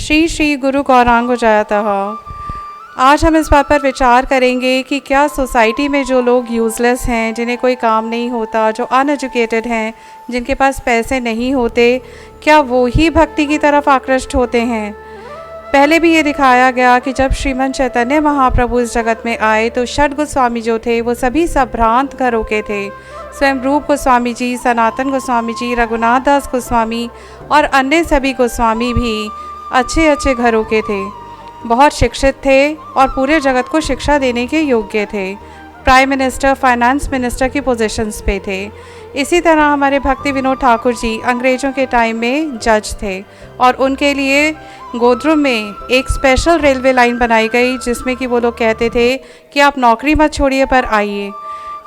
श्री श्री गुरु गौरांग जयतः। आज हम इस बात पर विचार करेंगे कि क्या सोसाइटी में जो लोग यूज़लेस हैं, जिन्हें कोई काम नहीं होता, जो अनएजुकेटेड हैं, जिनके पास पैसे नहीं होते, क्या वो ही भक्ति की तरफ आकृष्ट होते हैं। पहले भी ये दिखाया गया कि जब श्रीमन चैतन्य महाप्रभु इस जगत में आए तो षड गोस्वामी जो थे वो सभी संभ्रांत घरों के थे। स्वयं रूप गोस्वामी जी, सनातन गोस्वामी जी, रघुनाथ दास गोस्वामी और अन्य सभी गोस्वामी भी अच्छे अच्छे घरों के थे, बहुत शिक्षित थे और पूरे जगत को शिक्षा देने के योग्य थे। प्राइम मिनिस्टर, फाइनेंस मिनिस्टर की पोजीशंस पे थे। इसी तरह हमारे भक्ति विनोद ठाकुर जी अंग्रेज़ों के टाइम में जज थे और उनके लिए गोद्रुम में एक स्पेशल रेलवे लाइन बनाई गई जिसमें कि वो लोग कहते थे कि आप नौकरी मत छोड़िए पर आइए।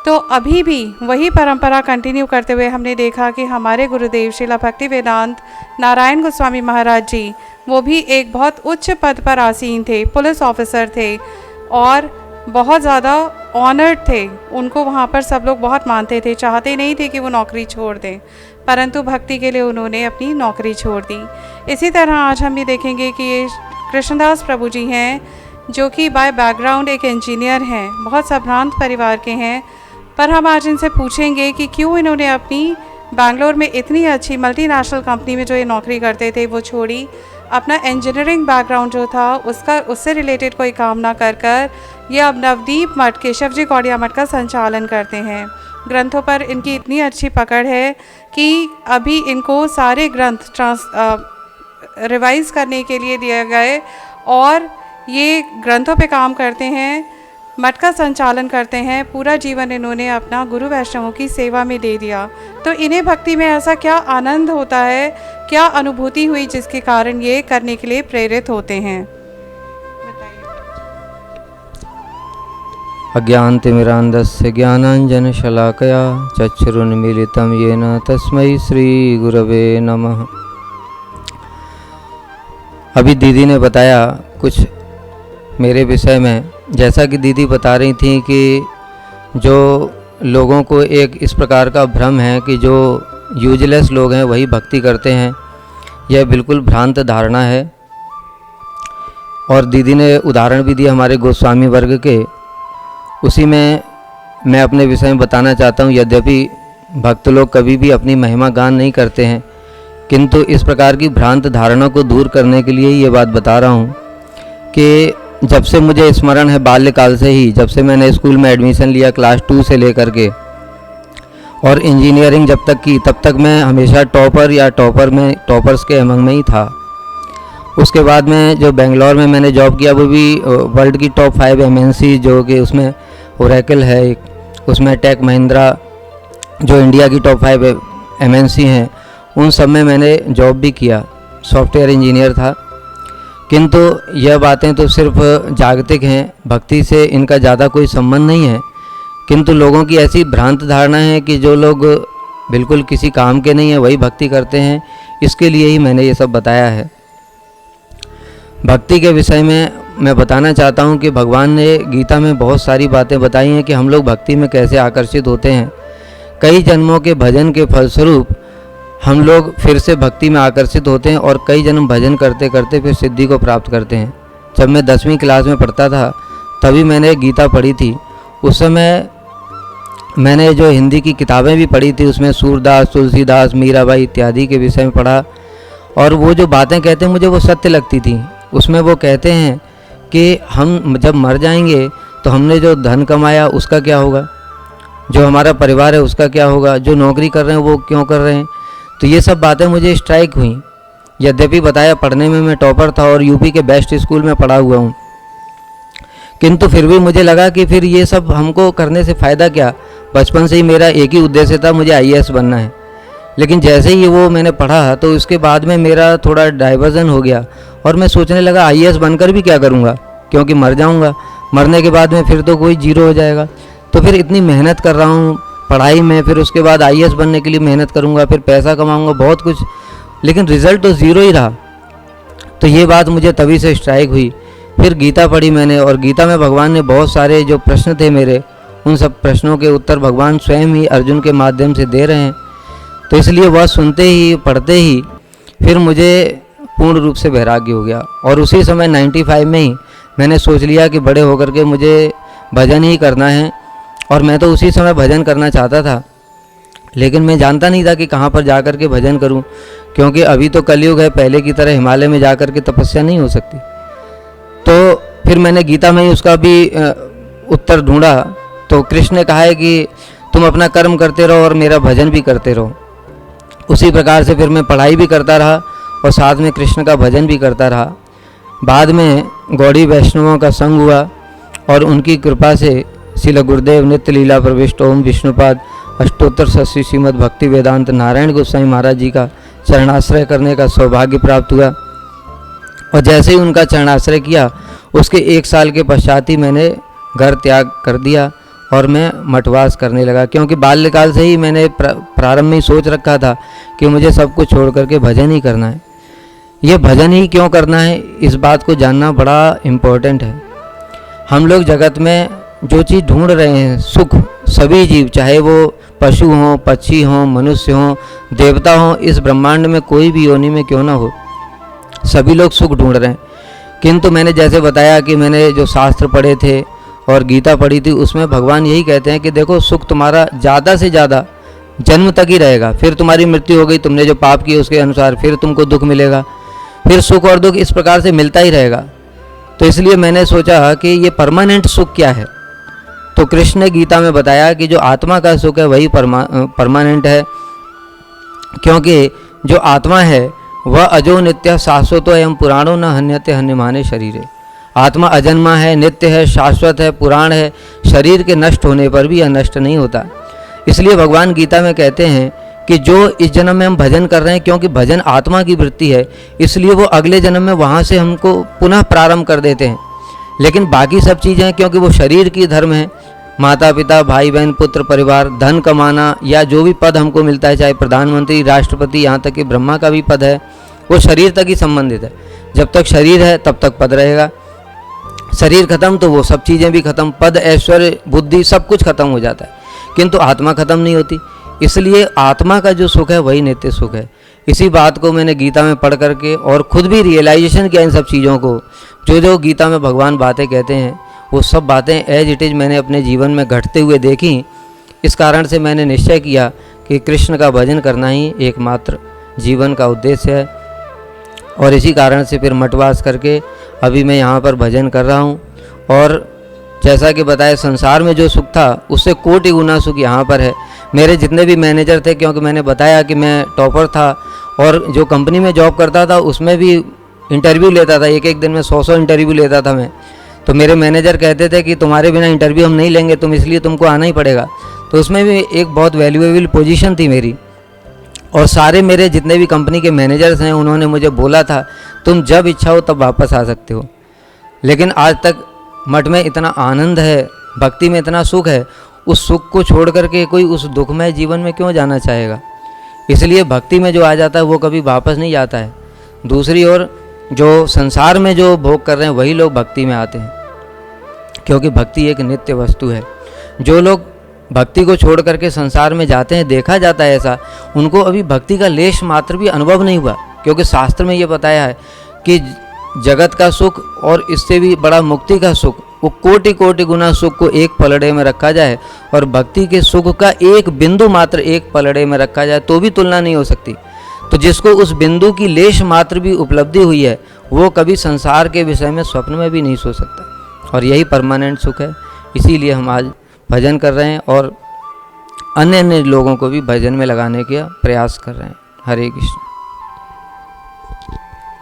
तो अभी भी वही परंपरा कंटिन्यू करते हुए हमने देखा कि हमारे गुरुदेव श्रीला भक्ति वेदांत नारायण गोस्वामी महाराज जी, वो भी एक बहुत उच्च पद पर आसीन थे, पुलिस ऑफिसर थे और बहुत ज़्यादा ऑनर्ड थे। उनको वहाँ पर सब लोग बहुत मानते थे, चाहते नहीं थे कि वो नौकरी छोड़ दें, परंतु भक्ति के लिए उन्होंने अपनी नौकरी छोड़ दी। इसी तरह आज हम ये देखेंगे कि ये कृष्णदास प्रभु जी हैं जो कि बाय बैकग्राउंड एक इंजीनियर हैं, बहुत संभ्रांत परिवार के हैं, पर हम आज इनसे पूछेंगे कि क्यों इन्होंने अपनी बैंगलोर में इतनी अच्छी मल्टीनेशनल कंपनी में जो ये नौकरी करते थे वो छोड़ी, अपना इंजीनियरिंग बैकग्राउंड जो था उससे रिलेटेड कोई काम ना कर ये अब नवदीप मठ, केशव जी गौड़िया मठ का संचालन करते हैं। ग्रंथों पर इनकी इतनी अच्छी पकड़ है कि अभी इनको सारे ग्रंथ रिवाइज़ करने के लिए दिए गए और ये ग्रंथों पे काम करते हैं, मठ का संचालन करते हैं। पूरा जीवन इन्होंने अपना गुरु वैष्णवों की सेवा में दे दिया। तो इन्हें भक्ति में ऐसा क्या आनंद होता है, क्या अनुभूति हुई जिसके कारण ये करने के लिए प्रेरित होते हैं। अज्ञानतिमिरान्धस्य ज्ञानाञ्जनशलाकया चक्षुरुन्मीलितं येन तस्मै श्री गुरवे नमः। अभी दीदी ने बताया कुछ मेरे विषय में, जैसा कि दीदी बता रही थी कि जो लोगों को एक इस प्रकार का भ्रम है कि जो यूजलेस लोग हैं वही भक्ति करते हैं, यह बिल्कुल भ्रांत धारणा है। और दीदी ने उदाहरण भी दिया हमारे गोस्वामी वर्ग के, उसी में मैं अपने विषय में बताना चाहता हूँ। यद्यपि भक्त लोग कभी भी अपनी महिमा गान नहीं करते हैं, किंतु इस प्रकार की भ्रांत धारणा को दूर करने के लिए ये बात बता रहा हूँ कि जब से मुझे स्मरण है, बाल्यकाल से ही, जब से मैंने स्कूल में एडमिशन लिया क्लास 2 से लेकर के और इंजीनियरिंग जब तक की, तब तक मैं हमेशा टॉपर या टॉपर्स के अमंग में ही था। उसके बाद में जो बेंगलोर में मैंने जॉब किया वो भी वर्ल्ड की टॉप 5 MNC, जो कि उसमें ओरेकल है एक, उसमें टेक महिंद्रा, जो इंडिया की टॉप 5 MNC हैं, उन सब में मैंने जॉब भी किया, सॉफ्टवेयर इंजीनियर था। किंतु यह बातें तो सिर्फ जागतिक हैं, भक्ति से इनका ज़्यादा कोई संबंध नहीं है। किंतु लोगों की ऐसी भ्रांत धारणा है कि जो लोग बिल्कुल किसी काम के नहीं है वही भक्ति करते हैं। इसके लिए ही मैंने ये सब बताया है। भक्ति के विषय में मैं बताना चाहता हूँ कि भगवान ने गीता में बहुत सारी बातें बताई हैं कि हम लोग भक्ति में कैसे आकर्षित होते हैं। कई जन्मों के भजन के फलस्वरूप हम लोग फिर से भक्ति में आकर्षित होते हैं और कई जन्म भजन करते करते फिर सिद्धि को प्राप्त करते हैं। जब मैं 10वीं क्लास में पढ़ता था तभी मैंने गीता पढ़ी थी। उस समय मैंने जो हिंदी की किताबें भी पढ़ी थी उसमें सूरदास, तुलसीदास, मीराबाई इत्यादि के विषय में पढ़ा और वो जो बातें कहते हैं मुझे वो सत्य लगती थी। उसमें वो कहते हैं कि हम जब मर जाएंगे तो हमने जो धन कमाया उसका क्या होगा, जो हमारा परिवार है उसका क्या होगा, जो नौकरी कर रहे हैं वो क्यों कर रहे हैं। तो ये सब बातें मुझे स्ट्राइक हुई। यद्यपि बताया पढ़ने में मैं टॉपर था और यूपी के बेस्ट स्कूल में पढ़ा हुआ हूँ, किंतु फिर भी मुझे लगा कि फिर ये सब हमको करने से फ़ायदा क्या। बचपन से ही मेरा एक ही उद्देश्य था, मुझे IAS बनना है। लेकिन जैसे ही वो मैंने पढ़ा तो उसके बाद में मेरा थोड़ा डाइवर्जन हो गया और मैं सोचने लगा IAS बनकर भी क्या करूँगा, क्योंकि मर जाऊँगा, मरने के बाद में फिर तो कोई जीरो हो जाएगा। तो फिर इतनी मेहनत कर रहा हूँ पढ़ाई में, फिर उसके बाद IAS बनने के लिए मेहनत करूँगा, फिर पैसा कमाऊँगा, बहुत कुछ, लेकिन रिज़ल्ट तो ज़ीरो ही रहा। तो ये बात मुझे तभी से स्ट्राइक हुई। फिर गीता पढ़ी मैंने और गीता में भगवान ने बहुत सारे जो प्रश्न थे मेरे, उन सब प्रश्नों के उत्तर भगवान स्वयं ही अर्जुन के माध्यम से दे रहे हैं। तो इसलिए वह सुनते ही पढ़ते ही फिर मुझे पूर्ण रूप से वैराग्य हो गया। और उसी समय 95 में ही मैंने सोच लिया कि बड़े होकर के मुझे भजन ही करना है। और मैं तो उसी समय भजन करना चाहता था, लेकिन मैं जानता नहीं था कि कहाँ पर जा कर के भजन करूं, क्योंकि अभी तो कलयुग है, पहले की तरह हिमालय में जा कर के तपस्या नहीं हो सकती। तो फिर मैंने गीता में ही उसका भी उत्तर ढूंढा। तो कृष्ण ने कहा है कि तुम अपना कर्म करते रहो और मेरा भजन भी करते रहो। उसी प्रकार से फिर मैं पढ़ाई भी करता रहा और साथ में कृष्ण का भजन भी करता रहा। बाद में गौड़ी वैष्णवों का संग हुआ और उनकी कृपा से श्रील गुरुदेव नित्य लीला प्रविष्ट ओम विष्णुपाद अष्टोत्तर शशि श्रीमद् भक्ति वेदांत नारायण गोस्वामी महाराज जी का चरणाश्रय करने का सौभाग्य प्राप्त हुआ। और जैसे ही उनका चरणाश्रय किया, उसके 1 साल के पश्चात ही मैंने घर त्याग कर दिया और मैं मठवास करने लगा, क्योंकि बाल्यकाल से ही मैंने प्रारंभ में ही सोच रखा था कि मुझे सब कुछ छोड़ करके भजन ही करना है। ये भजन ही क्यों करना है, इस बात को जानना बड़ा इम्पोर्टेंट है। हम लोग जगत में जो चीज़ ढूंढ रहे हैं, सुख, सभी जीव, चाहे वो पशु हों, पक्षी हों, मनुष्य हों, देवता हों, इस ब्रह्मांड में कोई भी योनि में क्यों ना हो, सभी लोग सुख ढूंढ रहे हैं। किंतु मैंने जैसे बताया कि मैंने जो शास्त्र पढ़े थे और गीता पढ़ी थी, उसमें भगवान यही कहते हैं कि देखो, सुख तुम्हारा ज़्यादा से ज़्यादा जन्म तक ही रहेगा, फिर तुम्हारी मृत्यु हो गई, तुमने जो पाप किए उसके अनुसार फिर तुमको दुख मिलेगा, फिर सुख और दुख इस प्रकार से मिलता ही रहेगा। तो इसलिए मैंने सोचा कि ये परमानेंट सुख क्या है। तो कृष्ण ने गीता में बताया कि जो आत्मा का सुख है वही परमानेंट है, क्योंकि जो आत्मा है वह अजो नित्य शाश्वतो एवं पुराणो न हन्यते हन्यमाने शरीरे। आत्मा अजन्मा है, नित्य है, शाश्वत है, पुराण है, शरीर के नष्ट होने पर भी यह नष्ट नहीं होता। इसलिए भगवान गीता में कहते हैं कि जो इस जन्म में हम भजन कर रहे हैं, क्योंकि भजन आत्मा की वृत्ति है, इसलिए वो अगले जन्म में वहाँ से हमको पुनः प्रारंभ कर देते हैं। लेकिन बाकी सब चीज़ें, क्योंकि वो शरीर की धर्म है, माता पिता, भाई बहन, पुत्र परिवार, धन कमाना या जो भी पद हमको मिलता है, चाहे प्रधानमंत्री, राष्ट्रपति, यहाँ तक कि ब्रह्मा का भी पद है, वो शरीर तक ही संबंधित है। जब तक शरीर है तब तक पद रहेगा, शरीर खत्म तो वो सब चीज़ें भी खत्म, पद, ऐश्वर्य, बुद्धि सब कुछ खत्म हो जाता है, किंतु आत्मा खत्म नहीं होती। इसलिए आत्मा का जो सुख है वही नित्य सुख है। इसी बात को मैंने गीता में पढ़ करके और खुद भी रियलाइजेशन किया इन सब चीज़ों को। जो जो गीता में भगवान बातें कहते हैं वो सब बातें एज इट इज़ मैंने अपने जीवन में घटते हुए देखी। इस कारण से मैंने निश्चय किया कि कृष्ण का भजन करना ही एकमात्र जीवन का उद्देश्य है। और इसी कारण से फिर मठवास करके अभी मैं यहाँ पर भजन कर रहा हूँ। और जैसा कि बताया, संसार में जो सुख था उससे कोटि गुना सुख यहाँ पर है। मेरे जितने भी मैनेजर थे, क्योंकि मैंने बताया कि मैं टॉपर था और जो कंपनी में जॉब करता था उसमें भी इंटरव्यू लेता था, एक दिन में 100 इंटरव्यू लेता था मैं। तो मेरे मैनेजर कहते थे कि तुम्हारे बिना इंटरव्यू हम नहीं लेंगे, इसलिए तुमको आना ही पड़ेगा। तो उसमें भी एक बहुत वैल्यूएबल पोजीशन थी मेरी। और सारे मेरे जितने भी कंपनी के मैनेजर्स हैं उन्होंने मुझे बोला था तुम जब इच्छा हो तब वापस आ सकते हो। लेकिन आज तक मठ में इतना आनंद है, भक्ति में इतना सुख है, उस सुख को छोड़ करके कोई उस दुखमय जीवन में क्यों जाना चाहेगा। इसलिए भक्ति में जो आ जाता है वो कभी वापस नहीं जाता है। दूसरी ओर जो संसार में जो भोग कर रहे हैं वही लोग भक्ति में आते हैं, क्योंकि भक्ति एक नित्य वस्तु है। जो लोग भक्ति को छोड़ करके संसार में जाते हैं, देखा जाता है ऐसा, उनको अभी भक्ति का लेश मात्र भी अनुभव नहीं हुआ, क्योंकि शास्त्र में ये बताया है कि जगत का सुख और इससे भी बड़ा मुक्ति का सुख, वो कोटि कोटि गुना सुख को एक पलड़े में रखा जाए और भक्ति के सुख का एक बिंदु मात्र एक पलड़े में रखा जाए तो भी तुलना नहीं हो सकती। तो जिसको उस बिंदु की लेश मात्र भी उपलब्धि हुई है वो कभी संसार के विषय में स्वप्न में भी नहीं सोच सकता, और यही परमानेंट सुख है। इसीलिए हम आज भजन कर रहे हैं और अन्य अन्य लोगों को भी भजन में लगाने का प्रयास कर रहे हैं। हरे कृष्ण।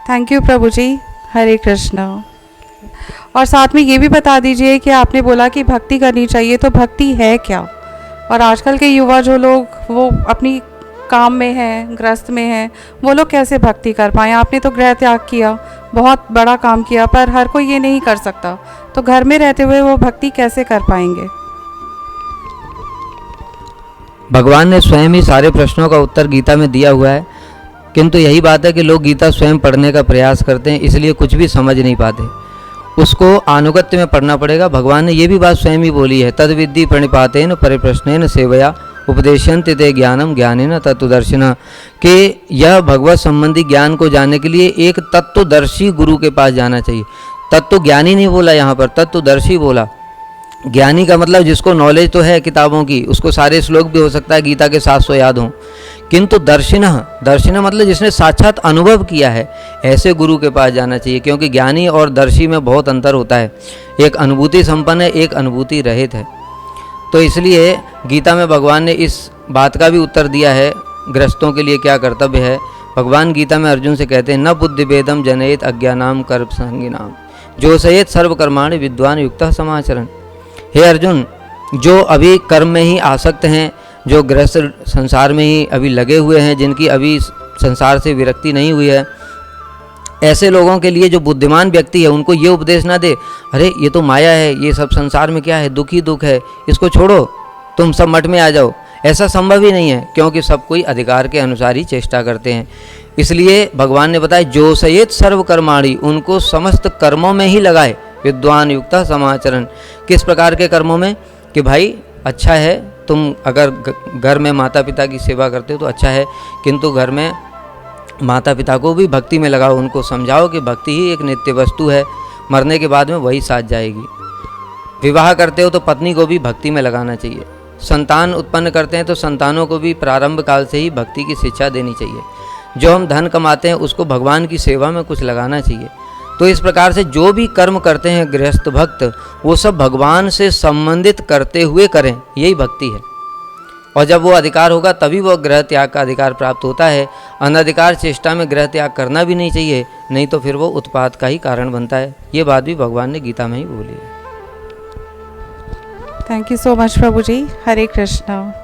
थैंक यू प्रभु जी। हरे कृष्णा। और साथ में ये भी बता दीजिए कि आपने बोला कि भक्ति करनी चाहिए, तो भक्ति है क्या? और आजकल के युवा जो लोग वो अपनी काम में हैं, ग्रस्त में हैं, वो लोग कैसे भक्ति कर पाएँ? आपने तो गृह त्याग किया, बहुत बड़ा काम किया, पर हर कोई ये नहीं कर सकता, तो घर में रहते हुए वो भक्ति कैसे कर पाएंगे? भगवान ने स्वयं ही सारे प्रश्नों का उत्तर गीता में दिया हुआ है, किंतु यही बात है कि लोग गीता स्वयं पढ़ने का प्रयास करते हैं, इसलिए कुछ भी समझ नहीं पाते। उसको अनुगत्य में पढ़ना पड़ेगा। भगवान ने ये भी बात स्वयं ही बोली है, तद विद्धि प्रणिपातेन परिप्रश्नेन सेवया उपदेशन्ति ते ज्ञानम ज्ञानेन तत्वदर्शिना, कि यह भगवत संबंधी ज्ञान को जानने के लिए एक तत्वदर्शी गुरु के पास जाना चाहिए। तत्व ज्ञानी नहीं बोला यहाँ पर, तत्वदर्शी बोला। ज्ञानी का मतलब जिसको नॉलेज तो है किताबों की, उसको सारे श्लोक भी हो सकता है गीता के 700 याद हों, किंतु दर्शिना मतलब जिसने साक्षात अनुभव किया है, ऐसे गुरु के पास जाना चाहिए। क्योंकि ज्ञानी और दर्शी में बहुत अंतर होता है, एक अनुभूति संपन्न है, एक अनुभूति रहित है। तो इसलिए गीता में भगवान ने इस बात का भी उत्तर दिया है गृहस्थों के लिए क्या कर्तव्य है। भगवान गीता में अर्जुन से कहते हैं, न बुद्धि भेदम जनयेत अज्ञानाम कर्म संगिनाम जोषयेत सर्वकर्माणि विद्वान युक्तः समाचरण। हे अर्जुन, जो अभी कर्म में ही आसक्त हैं, जो गृहस्थ संसार में ही अभी लगे हुए हैं, जिनकी अभी संसार से विरक्ति नहीं हुई है, ऐसे लोगों के लिए जो बुद्धिमान व्यक्ति है उनको ये उपदेश ना दे, अरे ये तो माया है, ये सब संसार में क्या है, दुख ही दुख है, इसको छोड़ो, तुम सब मठ में आ जाओ। ऐसा संभव ही नहीं है, क्योंकि सब कोई अधिकार के अनुसार ही चेष्टा करते हैं। इसलिए भगवान ने बताया जो सयेत सर्वकर्माणि, उनको समस्त कर्मों में ही लगाए, विद्वान युक्तः समाचरण। किस प्रकार के कर्मों में? कि भाई अच्छा है तुम अगर घर में माता पिता की सेवा करते हो तो अच्छा है, किंतु घर में माता पिता को भी भक्ति में लगाओ, उनको समझाओ कि भक्ति ही एक नित्य वस्तु है, मरने के बाद में वही साथ जाएगी। विवाह करते हो तो पत्नी को भी भक्ति में लगाना चाहिए। संतान उत्पन्न करते हैं तो संतानों को भी प्रारंभ काल से ही भक्ति की शिक्षा देनी चाहिए। जो हम धन कमाते हैं उसको भगवान की सेवा में कुछ लगाना चाहिए। तो इस प्रकार से जो भी कर्म करते हैं गृहस्थ भक्त, वो सब भगवान से संबंधित करते हुए करें, यही भक्ति है। और जब वो अधिकार होगा तभी वो गृह त्याग का अधिकार प्राप्त होता है। अनधिकार चेष्टा में गृह त्याग करना भी नहीं चाहिए, नहीं तो फिर वो उत्पात का ही कारण बनता है। ये बात भी भगवान ने गीता में ही बोली है। थैंक यू सो मच प्रभु जी। हरे कृष्णा।